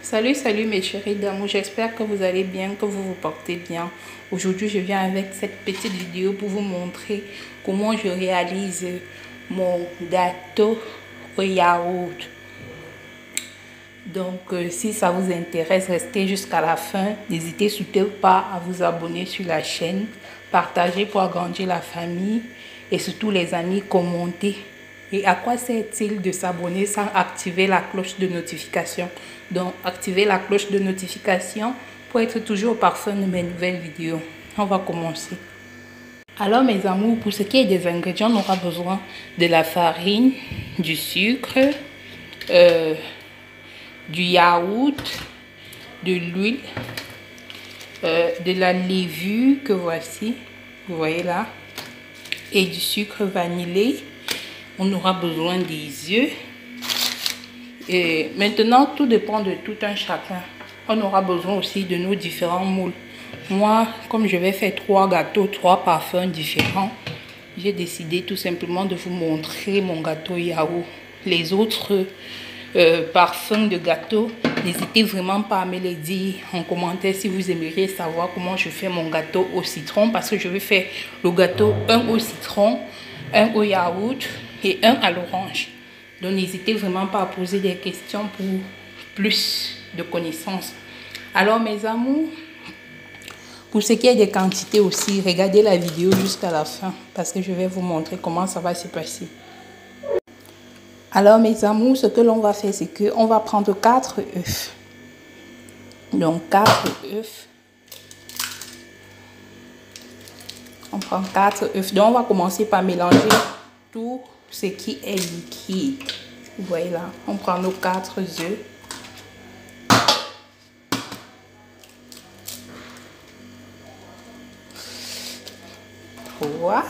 Salut mes chéris d'amour, j'espère que vous allez bien, que vous vous portez bien. Aujourd'hui, je viens avec cette petite vidéo pour vous montrer comment je réalise mon gâteau au yaourt. Donc, si ça vous intéresse, restez jusqu'à la fin. N'hésitez surtout pas à vous abonner sur la chaîne, partager pour agrandir la famille et surtout les amis, commentez. Et à quoi sert-il de s'abonner sans activer la cloche de notification? Donc, activez la cloche de notification pour être toujours au parfum de mes nouvelles vidéos. On va commencer. Alors, mes amours, pour ce qui est des ingrédients, on aura besoin de la farine, du sucre, du yaourt, de l'huile, de la levure que voici, vous voyez là, et du sucre vanillé. On aura besoin des œufs. Et maintenant, tout dépend de tout un chacun. On aura besoin aussi de nos différents moules. Moi, comme je vais faire 3 gâteaux, 3 parfums différents, j'ai décidé tout simplement de vous montrer mon gâteau yaourt. Les autres parfums de gâteau, n'hésitez vraiment pas à me les dire en commentaire si vous aimeriez savoir comment je fais mon gâteau au citron, parce que je vais faire le gâteau un au citron, un au yaourt et un à l'orange. Donc n'hésitez vraiment pas à poser des questions pour plus de connaissances. Alors mes amours, pour ce qui est des quantités aussi, regardez la vidéo jusqu'à la fin parce que je vais vous montrer comment ça va se passer. Alors mes amours, ce que l'on va faire, c'est qu'on va prendre 4 œufs. Donc 4 œufs. On prend 4 œufs. Donc on va commencer par mélanger tout ce qui est liquide. Vous voyez là, on prend nos 4 œufs. Voilà.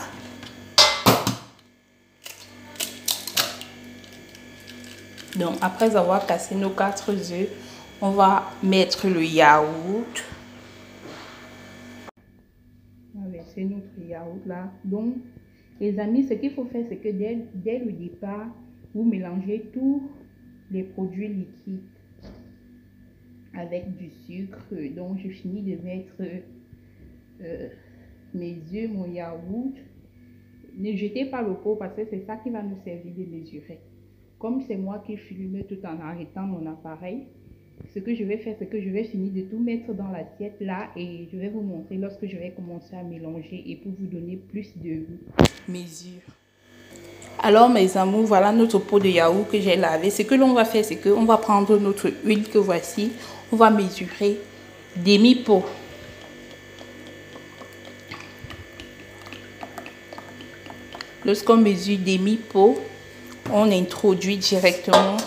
Donc après avoir cassé nos 4 œufs, on va mettre le yaourt. On va verser notre yaourt là. Donc les amis, ce qu'il faut faire, c'est que dès le départ, vous mélangez tous les produits liquides avec du sucre. Donc je finis de mettre mes œufs, mon yaourt. Ne jetez pas le pot parce que c'est ça qui va nous servir de mesurer. Comme c'est moi qui filme tout en arrêtant mon appareil, ce que je vais faire, c'est que je vais finir de tout mettre dans l'assiette là et je vais vous montrer lorsque je vais commencer à mélanger et pour vous donner plus de mesure. Alors mes amours, voilà notre pot de yaourt que j'ai lavé. Ce que l'on va faire, c'est qu'on va prendre notre huile que voici. On va mesurer demi-pot. Lorsqu'on mesure demi-pot, on introduit directement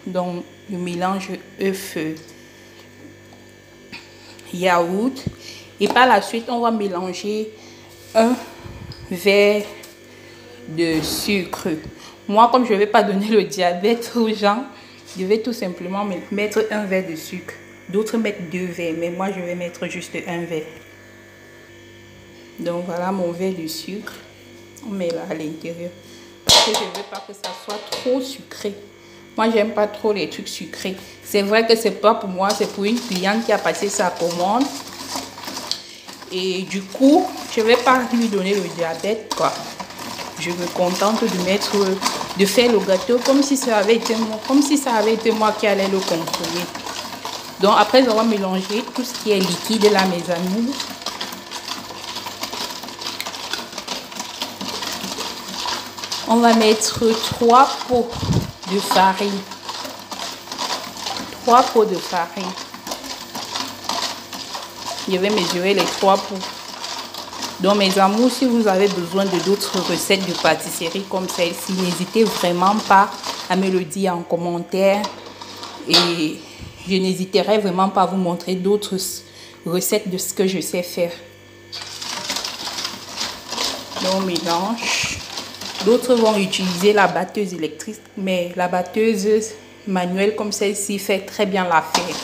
dans le mélange œuf yaourt. Et par la suite, on va mélanger un verre de sucre. Moi, comme je ne vais pas donner le diabète aux gens, je vais tout simplement mettre un verre de sucre. D'autres mettent 2 verres, mais moi, je vais mettre juste un verre. Donc, voilà mon verre de sucre. On met là à l'intérieur. Parce que je ne veux pas que ça soit trop sucré. Moi, j'aime pas trop les trucs sucrés. C'est vrai que c'est pas pour moi, c'est pour une cliente qui a passé sa commande. Et du coup, je ne vais pas lui donner le diabète, quoi. Je me contente de faire le gâteau comme si ça avait été moi qui allais le consommer. Donc après avoir mélangé tout ce qui est liquide là, mes amis, on va mettre 3 pots de farine. 3 pots de farine. Je vais mesurer les 3 pots. Donc mes amours, si vous avez besoin de d'autres recettes de pâtisserie comme celle-ci, n'hésitez vraiment pas à me le dire en commentaire. Et je n'hésiterai vraiment pas à vous montrer d'autres recettes de ce que je sais faire. Donc on mélange. D'autres vont utiliser la batteuse électrique, mais la batteuse manuelle comme celle-ci fait très bien l'affaire.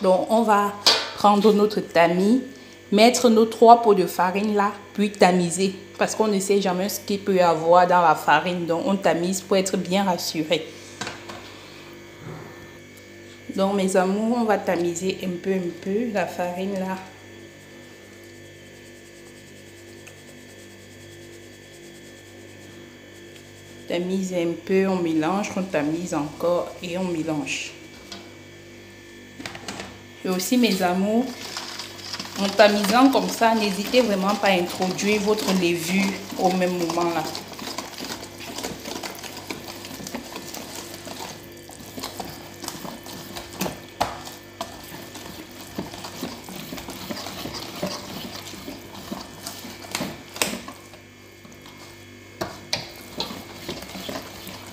Donc on va prendre notre tamis, mettre nos 3 pots de farine là, puis tamiser. Parce qu'on ne sait jamais ce qu'il peut y avoir dans la farine. Donc on tamise pour être bien rassuré. Donc mes amours, on va tamiser un peu la farine là. Tamise un peu, on mélange, on tamise encore et on mélange. Et aussi mes amours, en tamisant comme ça, n'hésitez vraiment pas à introduire votre levure au même moment là.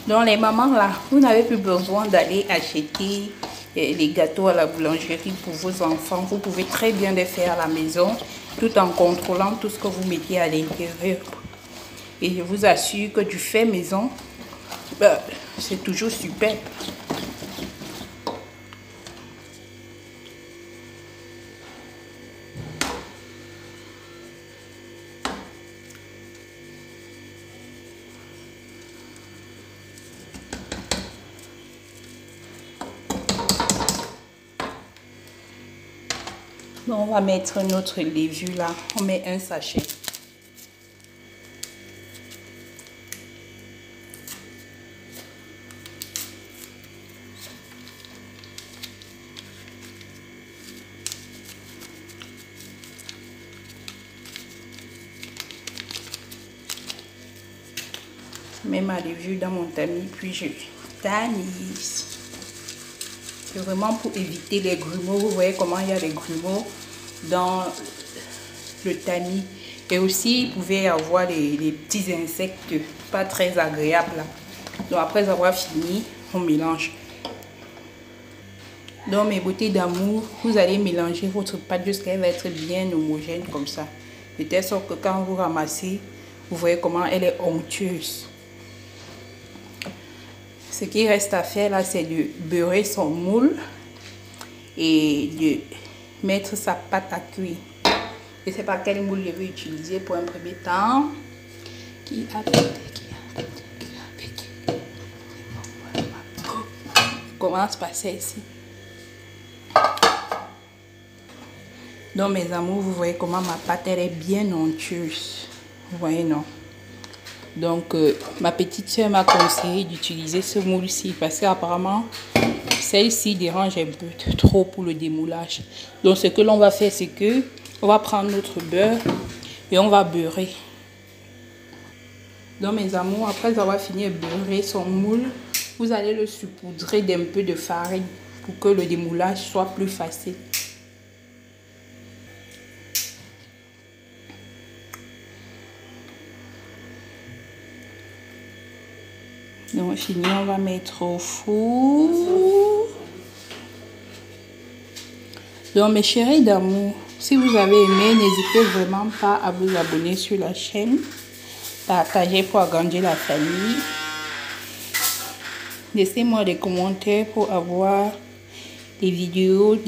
Donc les mamans là, vous n'avez plus besoin d'aller acheter les gâteaux à la boulangerie pour vos enfants. Vous pouvez très bien les faire à la maison tout en contrôlant tout ce que vous mettez à l'intérieur. Et je vous assure que du fait maison, c'est toujours super. Donc, on va mettre notre levure là. On met un sachet. Je mets ma levure dans mon tamis, puis je tamise. C'est vraiment pour éviter les grumeaux. Vous voyez comment il y a les grumeaux dans le tamis. Et aussi, il pouvait y avoir les petits insectes pas très agréables là. Donc après avoir fini, on mélange. Donc mes beautés d'amour, vous allez mélanger votre pâte jusqu'à ce qu'elle va être bien homogène comme ça. De telle sorte que quand vous ramassez, vous voyez comment elle est onctueuse. Ce qui reste à faire là, c'est de beurrer son moule et de mettre sa pâte à cuire. Je ne sais pas quel moule je vais utiliser pour un premier temps. Commence par celle-ci. Donc mes amours, vous voyez comment ma pâte elle est bien onctueuse. Vous voyez, non? Donc ma petite soeur m'a conseillé d'utiliser ce moule-ci parce qu'apparemment celle-ci dérange un peu trop pour le démoulage. Donc ce que l'on va faire, c'est que on va prendre notre beurre et on va beurrer. Donc mes amours, après avoir fini de beurrer son moule, vous allez le saupoudrer d'un peu de farine pour que le démoulage soit plus facile. Donc fini, on va mettre au four. Donc mes chéris d'amour, si vous avez aimé, n'hésitez vraiment pas à vous abonner sur la chaîne. Partagez pour agrandir la famille. Laissez-moi des commentaires pour avoir des vidéos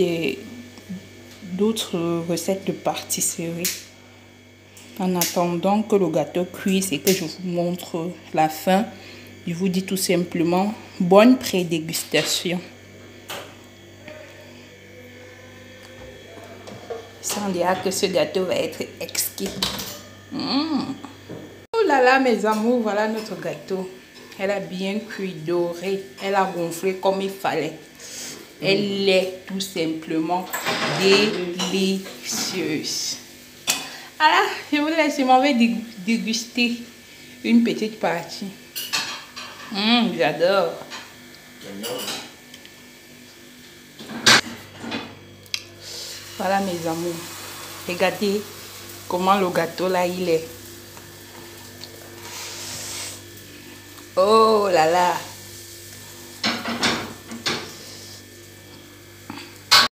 d'autres recettes de pâtisserie. En attendant que le gâteau cuise et que je vous montre la fin, je vous dis tout simplement bonne pré-dégustation. Sans dire que ce gâteau va être exquis. Oh là là mes amours, voilà notre gâteau. Elle a bien cuit, doré. Elle a gonflé comme il fallait. Elle est tout simplement délicieuse. Voilà, je vous laisse, je m'en vais déguster une petite partie. J'adore. Voilà mes amours. Regardez comment le gâteau là il est. Oh là là.